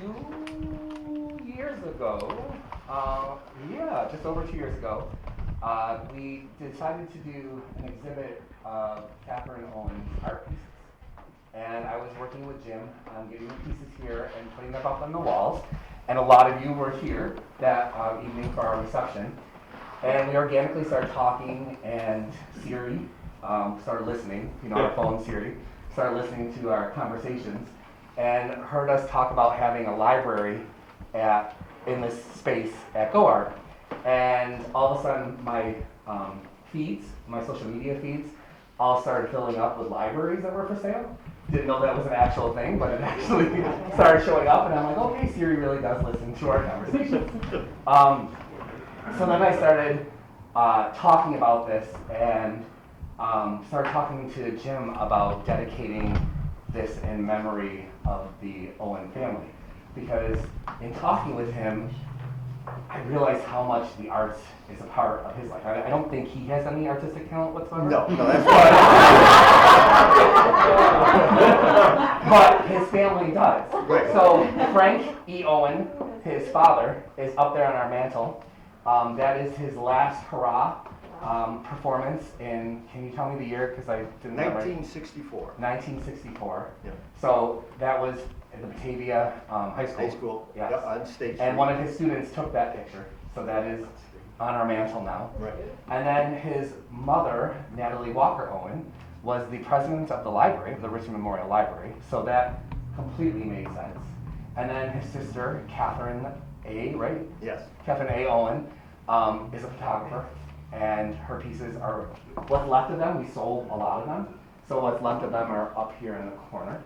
2 years ago, just over 2 years ago, we decided to do an exhibit of Katherine Owen's art pieces. And I was working with Jim on getting the pieces here and putting them up on the walls. And a lot of you were here that evening for our reception. And we organically started talking, and Siri started listening, our phone Siri, started listening to our conversations, and heard us talk about having a library in this space at GoArt. And all of a sudden, my my social media feeds, all started filling up with libraries that were for sale. Didn't know that was an actual thing, but it actually started showing up, and I'm like, okay, Siri really does listen to our conversations. So then I started talking about this, and started talking to Jim about dedicating this in memory of the Owen family. Because in talking with him, I realized how much the arts is a part of his life. I don't think he has any artistic talent whatsoever. No, that's fine. But his family does. Right. So Frank E. Owen, his father, is up there on our mantle. That is his last hurrah performance in, can you tell me the year, because I didn't know. 1964. 1964. Yeah. So that was at the Batavia High School. High school, Yes. yeah, on State Street. And one of his students took that picture, so that is on our mantle now. Right. And then his mother, Natalie Walker Owen, was the president of the library, the Richmond Memorial Library, so that completely made sense. And then his sister, Katherine A, right? Yes. Katherine A. Owen is a photographer, and her pieces are, what's left of them, we sold a lot of them, so what's left of them are up here in the corner.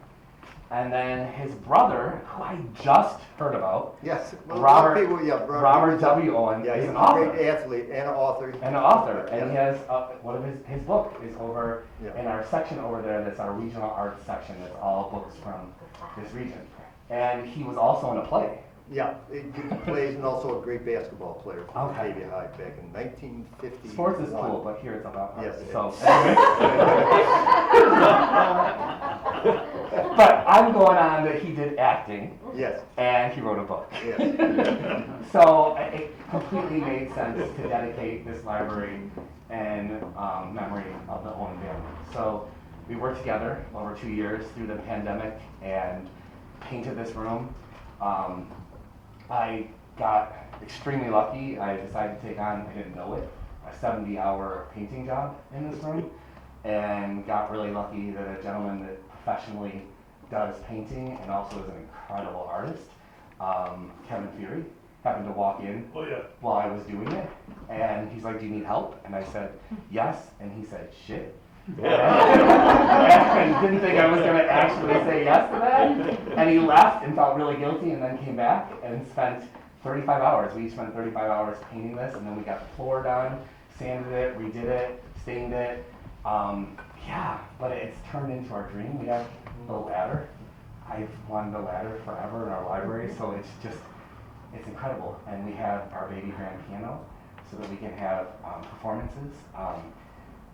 And then his brother, who I just heard about, Yes. Well, Robert Robert W. Owen, yeah, is he's an a author. great athlete and an author. And an author, and Yeah. he has one of his book is over Yeah. in our section over there. That's our regional arts section. That's all books from this region. And he was also in a play. Yeah, he plays and also a great basketball player for Okay. Batavia High back in 1951. Sports is cool, but here it's about arts. Yes, it So, is. but I'm going on that he did acting. Yes. And he wrote a book. Yes. So it completely made sense to dedicate this library in memory of the Owen family. So we worked together over 2 years through the pandemic and painted this room. I got extremely lucky. I decided to take on, I didn't know it, a 70-hour painting job in this room, and got really lucky that a gentleman that professionally does painting and also is an incredible artist, Kevin Fury, happened to walk in while I was doing it, and he's like, do you need help? And I said, yes, and he said, shit. And didn't think I was going to actually say yes to that, and he left and felt really guilty, and then came back and spent 35 hours. We spent 35 hours painting this, and then we got the floor done, sanded it, redid it, stained it. But it's turned into our dream. We have the ladder. I've wanted a ladder forever in our library, so it's incredible. And we have our baby grand piano so that we can have performances.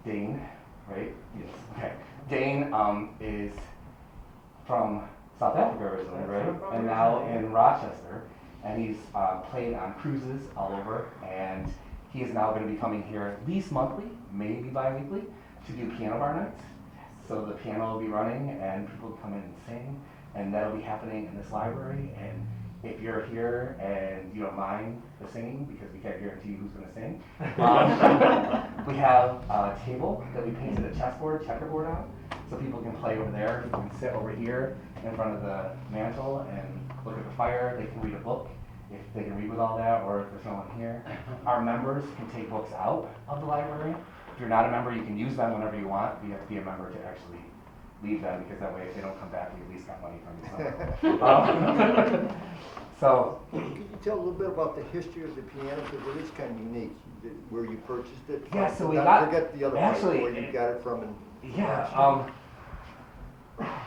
Dane, right? Yes. Okay. Dane is from South Africa originally, right? And now in Rochester, and he's played on cruises all over, and he is now going to be coming here at least monthly, maybe bi-weekly, to do piano bar nights. So the piano will be running, and people will come in and sing, and that'll be happening in this library. And if you're here and you don't mind the singing, because we can't guarantee who's going to sing, we have a table that we painted a checkerboard on, so people can play over there. People can sit over here in front of the mantle and look at the fire. They can read a book if they can read with all that, or if there's no one here. Our members can take books out of the library. If you're not a member, you can use them whenever you want. You have to be a member to actually leave them, because that way if they don't come back, you at least got money from you. So, Can you tell a little bit about the history of the piano, because it is kind of unique, where you purchased it? Yeah, so we Don't got, forget the other actually, part, where you got it from.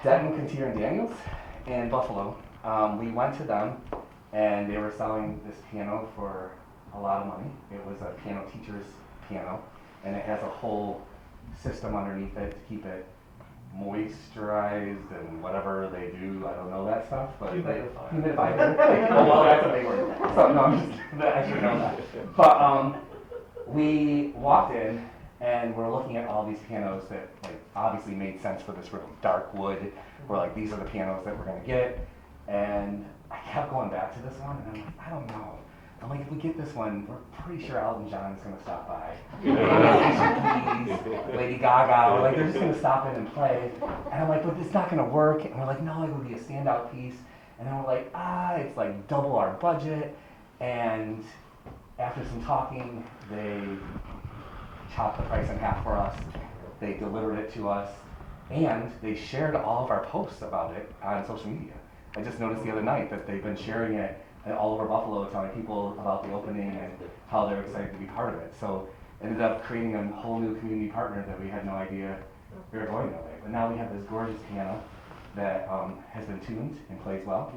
Denton, Cantier and Daniels in Buffalo. We went to them, and they were selling this piano for a lot of money. It was a piano teacher's piano, and it has a whole system underneath it to keep it moisturized and whatever they do, I don't know that stuff, but Humidified. humidified. Oh, well, that's a big word. So, no, I'm just, I should know that. But we walked in and we're looking at all these pianos that like obviously made sense for this room. Dark wood, we're like, these are the pianos that we're gonna get. And I kept going back to this one and I'm like, I don't know. I'm like, if we get this one, we're pretty sure Elton John is gonna stop by. Lady Gaga, we're like, they're just gonna stop in and play. And I'm like, but it's not gonna work. And we're like, no, it would be a standout piece. And then we're like, it's like double our budget. And after some talking, they chopped the price in half for us. They delivered it to us. And they shared all of our posts about it on social media. I just noticed the other night that they've been sharing it all over Buffalo, telling people about the opening and how they're excited to be part of it. So ended up creating a whole new community partner that we had no idea we were going that way. But now we have this gorgeous piano that has been tuned and plays well.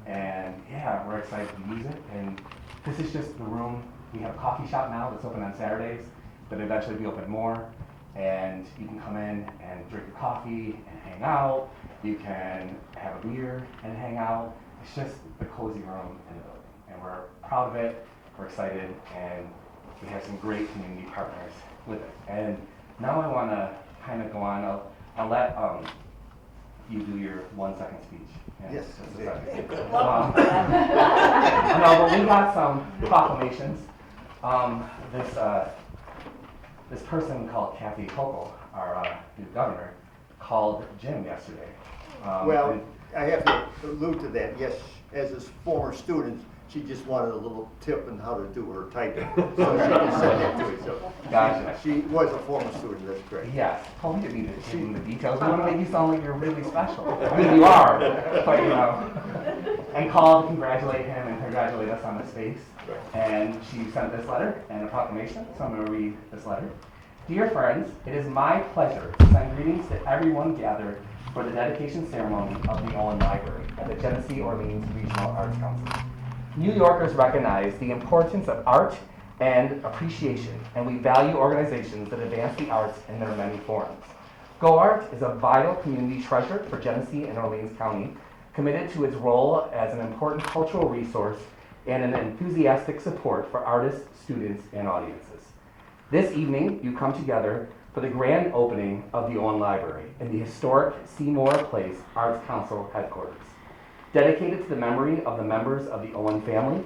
And yeah, we're excited to use it. And this is just the room. We have a coffee shop now that's open on Saturdays, but eventually be open more. And you can come in and drink your coffee and hang out. You can have a beer and hang out. It's just the cozy room in the building. And we're proud of it, we're excited, and we have some great community partners with it. And now I want to kind of go on. I'll let you do your 1 second speech. Yes, just a exactly. second. No, but we got some proclamations. This person called Kathy Hochul, our new governor, called Jim yesterday. Well, I have to allude to that. Yes, as his former student, she just wanted a little tip on how to do her typing. So she can send that to you. So Gotcha. she was a former student, that's correct. Yes, totally didn't need to give you the details. We want to make you sound like you're really special. I mean, you are, but you know. And called to congratulate him and congratulate us on the space. And she sent this letter and a proclamation, so I'm going to read this letter. Dear friends, it is my pleasure to send greetings to everyone gathered for the dedication ceremony of the Owen Library at the Genesee Orleans Regional Arts Council. New Yorkers recognize the importance of art and appreciation, and we value organizations that advance the arts in their many forms. Go Art is a vital community treasure for Genesee and Orleans County, committed to its role as an important cultural resource and an enthusiastic support for artists, students, and audiences. This evening, you come together for the grand opening of the Owen Library in the historic Seymour Place Arts Council headquarters. Dedicated to the memory of the members of the Owen family,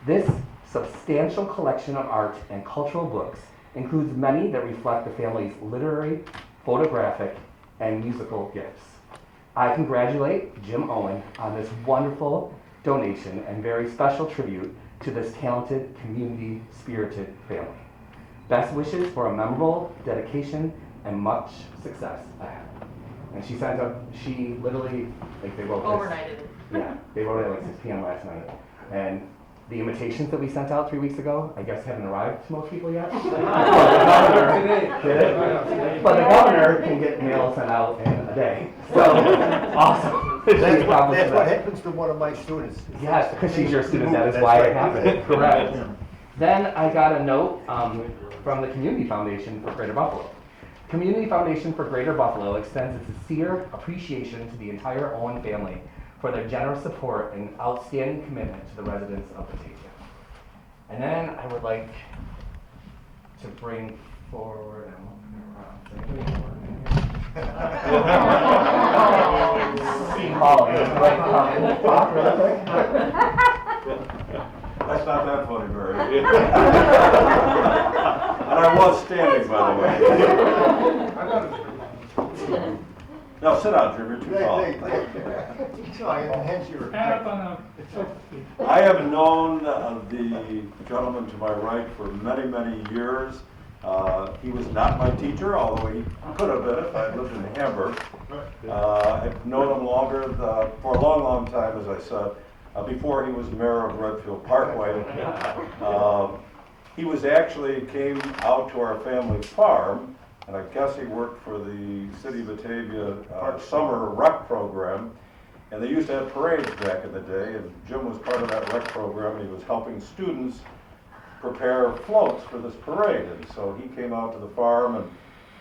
this substantial collection of art and cultural books includes many that reflect the family's literary, photographic, and musical gifts. I congratulate Jim Owen on this wonderful donation and very special tribute to this talented, community-spirited family. Best wishes for a memorable dedication and much success ahead. And she sent up, she literally, like they wrote this. Overnighted it. Yeah, they wrote it at like 6 p.m. last night. And the invitations that we sent out 3 weeks ago, I guess haven't arrived to most people yet. But the governor did it. But the governor can get mail sent out in a day. So, awesome. That's what happens to one of my students. Yes, because she's your student, that is why it happened. Correct. Then I got a note from the Community Foundation for Greater Buffalo. Community Foundation for Greater Buffalo extends its sincere appreciation to the entire Owen family for their generous support and outstanding commitment to the residents of Batavia. And then I would like to bring forward, That's not that funny, Barry. And I was standing, by the way. Now sit down, Jim, you're too tall. So I enhance your respect. I have known the gentleman to my right for many, many years. He was not my teacher, although he could have been if I lived in Hamburg. I've known him longer, for a long, long time, as I said, before he was mayor of Redfield Parkway. He was actually came out to our family farm, and I guess he worked for the City of Batavia summer rec program. And they used to have parades back in the day, and Jim was part of that rec program, and he was helping students prepare floats for this parade. And so he came out to the farm, and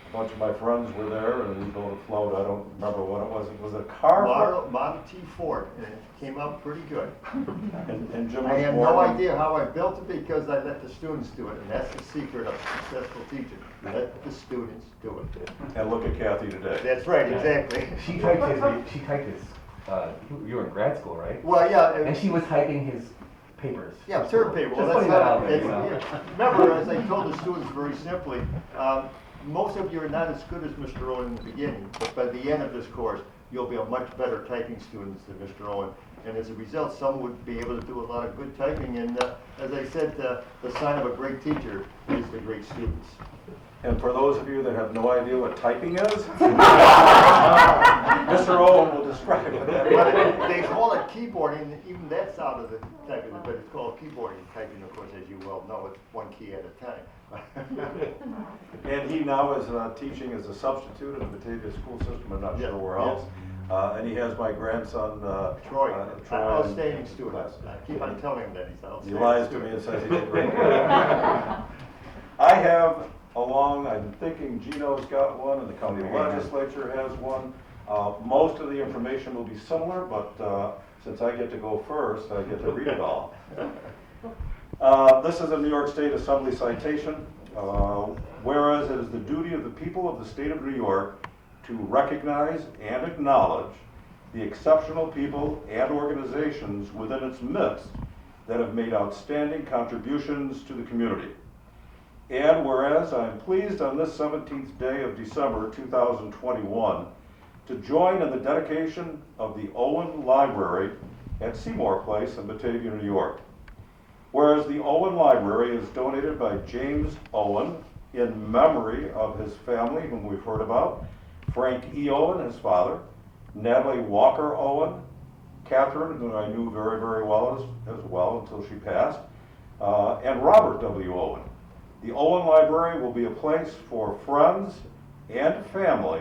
A bunch of my friends were there, and we built a float. I don't remember what it was. Was it a car? Model T Ford, and it came out pretty good. And Jim I was have born. no idea how I built it because I let the students do it, and that's the secret of a successful teacher. Let the students do it. And look at Kathy today. That's right, exactly. She typed his, you were in grad school, right? Well, yeah. And she was typing his papers. Yeah, term paper. Well, Just that's putting that how, out there, you know. yeah. Remember, as I told the students very simply, most of you are not as good as Mr. Owen in the beginning, but by the end of this course, you'll be a much better typing students than Mr. Owen. And as a result, some would be able to do a lot of good typing. And as I said, the sign of a great teacher is the great students. And for those of you that have no idea what typing is, Mr. Owen will describe what that is. But they call it keyboarding, even that's out of the typing, but it's called keyboarding typing, of course, as you well know, it's one key at a time. And he now is teaching as a substitute in the Batavia school system, I'm not Yeah, sure where yeah. else. And he has my grandson, Troy, Troy. outstanding student. I keep on telling him that he's He outstanding. lies to me and says he did great. I have along, I'm thinking Gino's got one and the county legislature has one. Most of the information will be similar, but since I get to go first, I get to read it all. This is a New York State Assembly citation. Whereas it is the duty of the people of the state of New York to recognize and acknowledge the exceptional people and organizations within its midst that have made outstanding contributions to the community. And whereas I am pleased on this 17th day of December 2021 to join in the dedication of the Owen Library at Seymour Place in Batavia, New York. Whereas the Owen Library is donated by James Owen in memory of his family, whom we've heard about, Frank E. Owen, his father, Natalie Walker Owen, Katherine, who I knew very, very well as well until she passed, and Robert W. Owen. The Owen Library will be a place for friends and family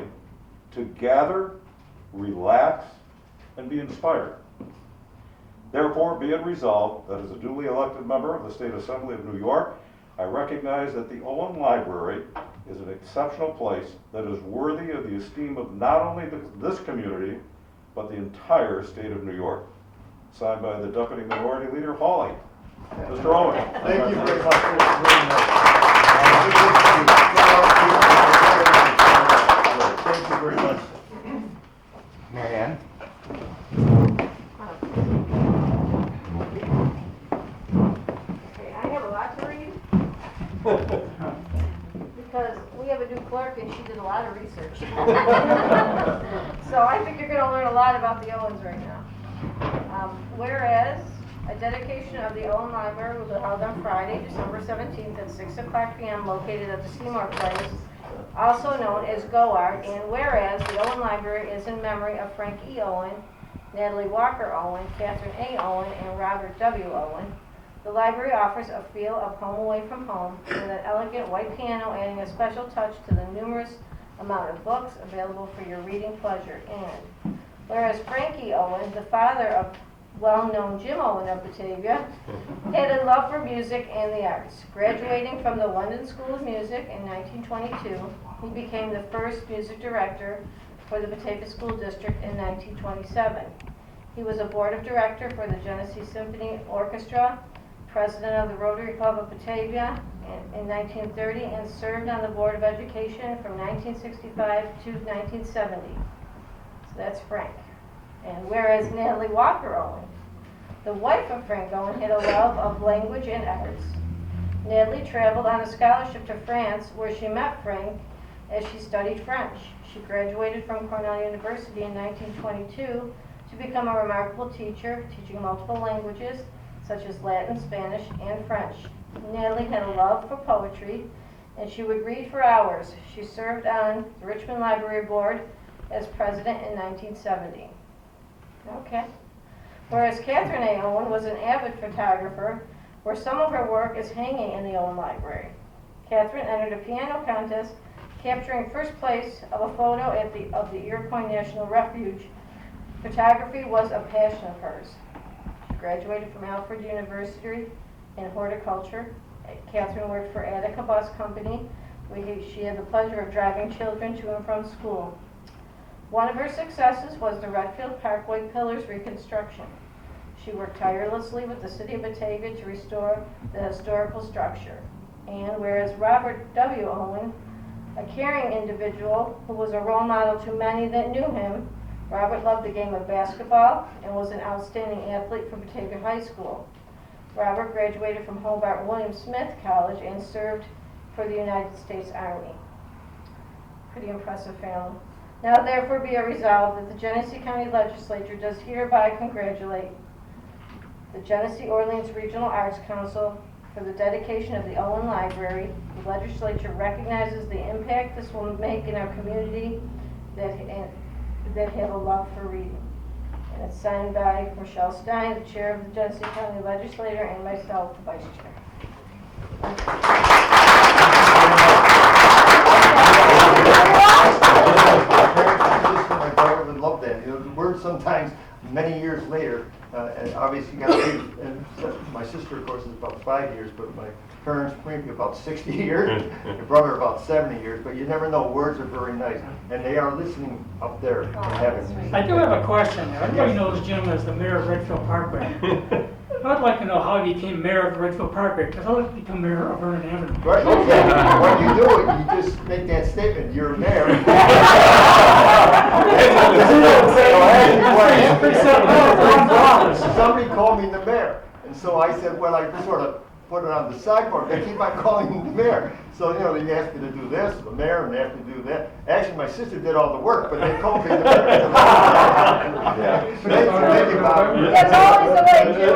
to gather, relax, and be inspired. Therefore, be it resolved that as a duly elected member of the State Assembly of New York, I recognize that the Owen Library is an exceptional place that is worthy of the esteem of not only this community, but the entire state of New York. Signed by the Deputy Minority Leader, Hawley. Mr. Owen. Thank you very much. Thank you very much. Marianne? Okay, I have a lot to read. Because we have a new clerk and she did a lot of research. So I think you're gonna learn a lot about the Owens right now. Whereas a dedication of the Owen Library will be held on Friday, December 17th at 6 o'clock p.m. located at the Seymour Place, also known as GoArt. And whereas the Owen Library is in memory of Frank E. Owen, Natalie Walker Owen, Katherine A. Owen, and Robert W. Owen, the library offers a feel of home away from home with an elegant white piano adding a special touch to the numerous amount of books available for your reading pleasure. And whereas Frankie Owen, the father of well-known Jim Owen of Batavia, had a love for music and the arts. Graduating from the London School of Music in 1922, he became the first music director for the Batavia School District in 1927. He was a board of director for the Genesee Symphony Orchestra, president of the Rotary Club of Batavia in 1930, and served on the Board of Education from 1965 to 1970. So that's Frank. And whereas Natalie Walker Owen, the wife of Frank Owen, had a love of language and arts. Natalie traveled on a scholarship to France where she met Frank as she studied French. She graduated from Cornell University in 1922 to become a remarkable teacher, teaching multiple languages such as Latin, Spanish, and French. Natalie had a love for poetry, and she would read for hours. She served on the Richmond Library Board as president in 1970. Okay. Whereas Katherine A. Owen was an avid photographer, where some of her work is hanging in the Owen Library. Katherine entered a piano contest, capturing first place of a photo of the Iroquois National Refuge. Photography was a passion of hers. She graduated from Alfred University in horticulture. Katherine worked for Attica Bus Company, She had the pleasure of driving children to and from school. One of her successes was the Redfield Parkway Pillars reconstruction. She worked tirelessly with the City of Batavia to restore the historical structure. And whereas Robert W. Owen, a caring individual who was a role model to many that knew him, Robert loved the game of basketball and was an outstanding athlete from Batavia High School. Robert graduated from Hobart William Smith College and served for the United States Army. Pretty impressive family. Now therefore be it resolved that the Genesee County Legislature does hereby congratulate the Genesee Orleans Regional Arts Council for the dedication of the Owen Library. The legislature recognizes the impact this will make in our community that have a love for reading. And it's signed by Michelle Stein, the chair of the Genesee County Legislature, and myself, the vice chair. My daughter would love that. You know, the word sometimes, many years later, and obviously got and my sister, of course, is about 5 years, but my parents maybe about 60 years, my brother about 70 years, but you never know. Words are very nice, and they are listening up there in heaven. I do have a question. Everybody knows Jim as the mayor of Redfield Parkway. I'd like to know how he became mayor of Redfield Parkway, because I'd like to become mayor of Vernon Avenue. Right, okay. When you do it, you just make that statement, you're a mayor. Somebody called me the mayor, and so I said, well, I sort of put it on the sideboard. They keep on calling me the mayor. So, you know, they asked me to do this, the mayor, and they asked me to do that. Actually, my sister did all the work, but they called me the mayor. Thank you, Bob. That's always the way, Jim.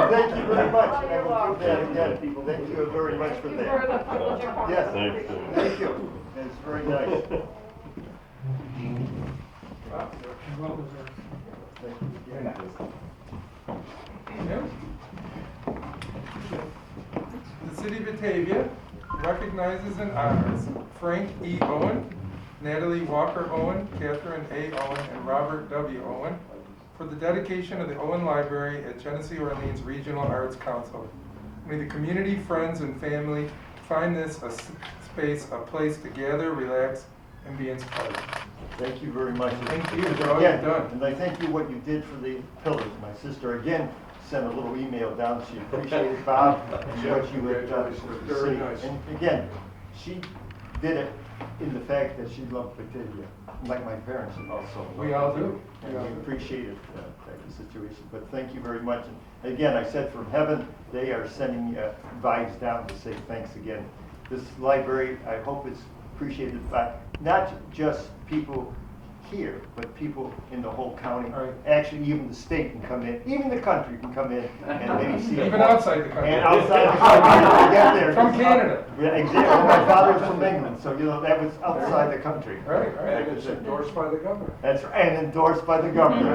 Thank you very much. I will do that again, people. Thank you very much for that. Yes, thank you. It's very nice. You're not The City of Batavia recognizes and honors Frank E. Owen, Natalie Walker Owen, Katherine A. Owen, and Robert W. Owen for the dedication of the Owen Library at Genesee Orleans Regional Arts Council. May the community, friends, and family find this a space, a place to gather, relax, and be inspired. Thank you very much. Thank you for all you've done. And I thank you what you did for the pillars. My sister, again, sent a little email down. She appreciated Bob and what you had done for the Very city. nice. And again, she did it in the fact that she loved Batavia, like my parents also. We all do. And we appreciated that situation. But thank you very much. And again, I said from heaven, they are sending vibes down to say thanks again. This library, I hope it's appreciated by not just people here, but people in the whole county. Right. Actually, even the state can come in, even the country can come in and maybe see it. Even outside the country. And outside the country, to get there. From Canada. Yeah, exactly. My father's from England, so you know that was outside the country. Right, right. That's it. Endorsed by the governor. That's right, and endorsed by the governor.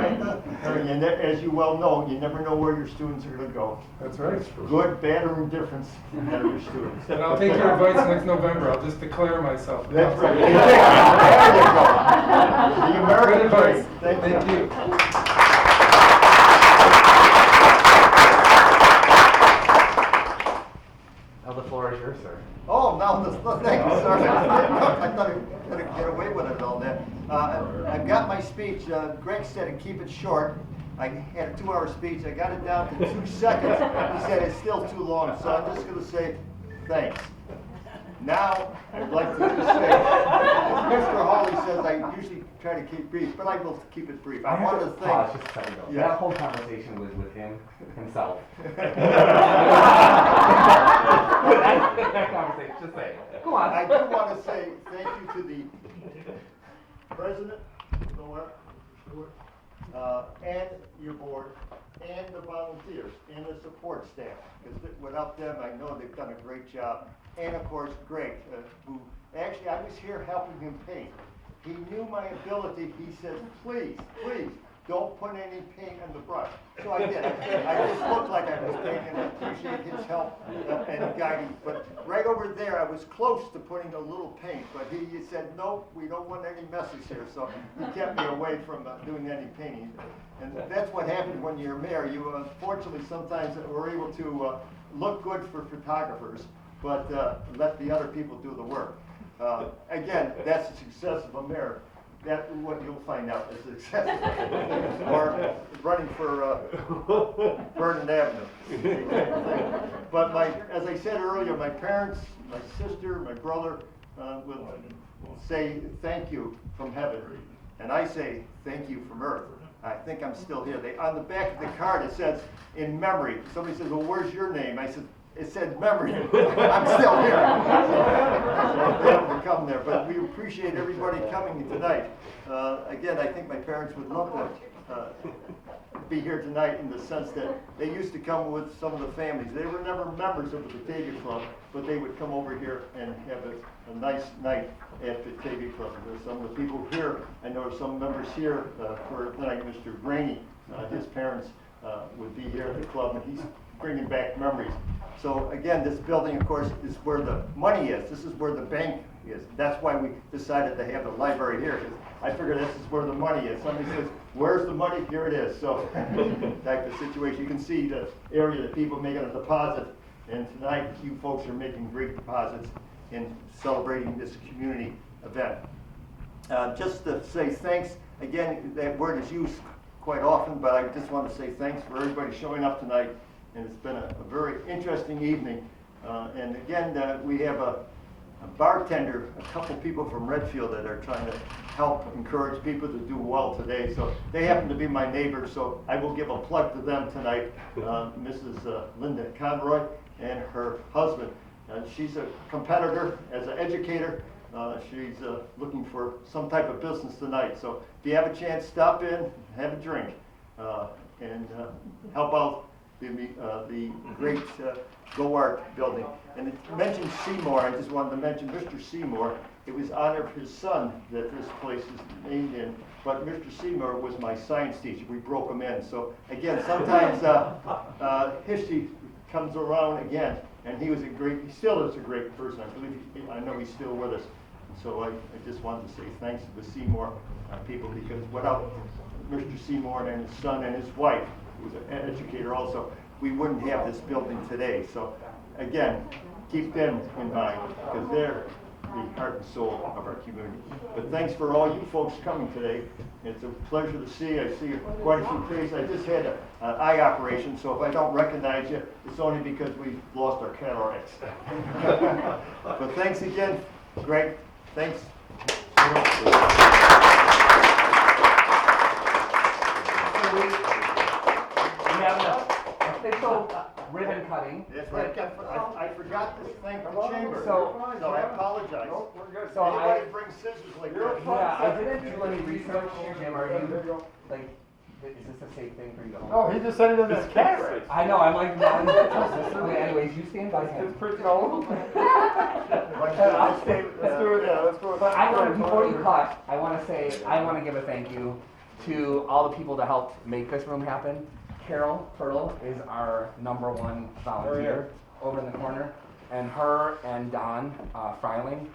And as you well know, you never know where your students are going to go. That's right. Good, bad, or indifference out of your students. And I'll take your advice next November. I'll just declare myself. That's right. There you go. The American Good advice. dream. Thank you. Now the floor is yours, sir. Oh, thank you, sir. I thought I could get away with it all that. I've got my speech. Greg said to keep it short. I had a 2-hour speech. I got it down to 2 seconds. He said it's still too long, so I'm just going to say thanks. Now, I'd like to just say, as Mr. Hawley says, I usually try to keep brief, but I will keep it brief. I want to Pause thank. just a second ago. Yeah. That whole conversation was with himself. that conversation, just say it. Go on. I do want to say thank you to the president, and your board, and the volunteers, and the support staff. Because without them, I know they've done a great job. And of course, Greg, who actually I was here helping him paint. He knew my ability. He says, please, don't put any paint on the brush. So I did. I just looked like I was painting, and I appreciate his help and guiding. But right over there, I was close to putting a little paint, but he said, no, we don't want any messes here. So he kept me away from doing any painting. And that's what happens when you're a mayor. You unfortunately sometimes are able to look good for photographers, but let the other people do the work. Again, that's the success of a mayor. That's what you'll find out is success. Or running for Vernon Avenue. But as I said earlier, my parents, my sister, my brother will say thank you from heaven. And I say thank you from earth. I think I'm still here. On the back of the card it says, in memory. Somebody says, well, where's your name? I said, it said memory. I'm still here. So they have to come there. But we appreciate everybody coming tonight. Again, I think my parents would love to be here tonight in the sense that they used to come with some of the families. They were never members of the Batavia Club, but they would come over here and have a nice night at Batavia Club. There's some of the people here. I know some members here for tonight. Mr. Graney, his parents would be here at the club, and he's bringing back memories. So again, this building, of course, is where the money is. This is where the bank is. That's why we decided to have the library here. I figured this is where the money is. Somebody says, where's the money? Here it is. So type of situation. You can see the area that people making a deposit. And tonight, you folks are making great deposits in celebrating this community event. Just to say thanks. Again, that word is used quite often, but I just want to say thanks for everybody showing up tonight. And it's been a very interesting evening. And again, we have a bartender, a couple people from Redfield that are trying to help encourage people to do well today. So they happen to be my neighbors, so I will give a plug to them tonight. Mrs. Linda Conroy and her husband. She's a competitor as an educator. She's looking for some type of business tonight. So if you have a chance, stop in, have a drink, and help out the great Go Art building. And it mentioned Seymour. I just wanted to mention Mr. Seymour. It was honor of his son that this place is named in. But Mr. Seymour was my science teacher. We broke him in. So again, sometimes history comes around again. And he still is a great person. I know he's still with us. So I just wanted to say thanks to the Seymour people, because without Mr. Seymour and his son and his wife, who was an educator also, we wouldn't have this building today. So again, keep them in mind, because they're the heart and soul of our community. But thanks for all you folks coming today. It's a pleasure to see. I see quite a few faces. I just had an eye operation, so if I don't recognize you, it's only because we lost our cataracts. But thanks again, Greg. Thanks. We have an official ribbon cutting. That's right. I forgot this thing from the chamber. So I apologize. So Anybody bring scissors like that? yeah, I didn't do any research. Jim, are you like? Is this a safe thing for you to hold? Oh, he just said it in his camera. I know. I'm like okay, anyways, you stand by him. It's pretty old. Let's do it. Yeah, let's go with But that. before you cut, I want to give a thank you to all the people that helped make this room happen. Carol Turtle is our #1 volunteer over in the corner, and her and Don Freiling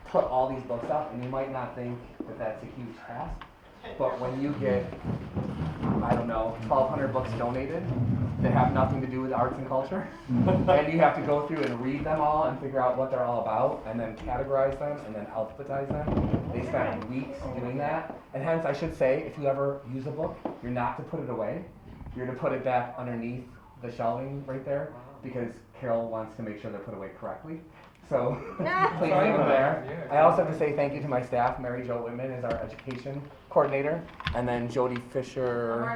put all these books up, and you might not think that that's a huge task, but when you get, I don't know, 1,200 books donated that have nothing to do with arts and culture, and you have to go through and read them all and figure out what they're all about, and then categorize them, and then alphabetize them. They spent weeks doing that, and hence I should say, if you ever use a book, you're not to put it away. You're to put it back underneath the shelving right there, because Carol wants to make sure they're put away correctly. So please leave them there. I also have to say thank you to my staff. Mary Jo Whitman is our education coordinator, and then Jody Fisher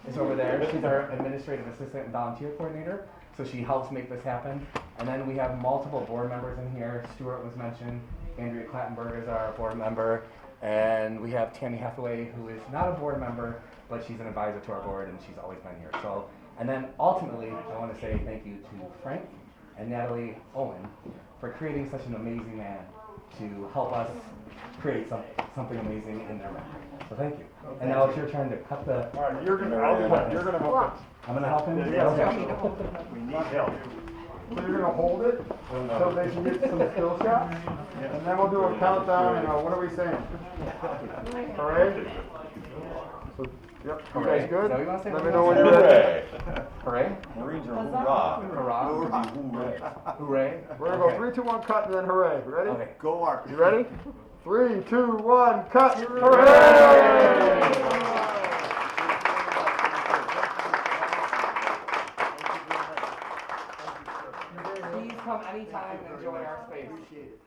is over there. She's our administrative assistant and volunteer coordinator, so she helps make this happen. And then we have multiple board members in here. Stuart was mentioned. Andrea Clattenburg is our board member. And we have Tammy Hathaway, who is not a board member, but she's an advisor to our board, and she's always been here. So, and then ultimately, I want to say thank you to Frank and Natalie Owen for creating such an amazing man to help us create something amazing in their memory. So thank you. And now it's your turn to cut the. All right, you're gonna help I'm gonna help him. Yes. Okay. We need help. So you're gonna hold it until they can get some skill shots, and then we'll do a countdown. And what are we saying? Hooray! So, yep. You Hooray. guys good? Is that what you wanna say? Let me know when you're ready. Hooray! Marines are hoorah. Hurrah! Hooray. Hooray! 2, 1, cut, and then hooray. Ready? Okay. Go Ark. You ready? 3, 2, 1, cut. Hooray! Please come anytime and enjoy our space. Appreciate it.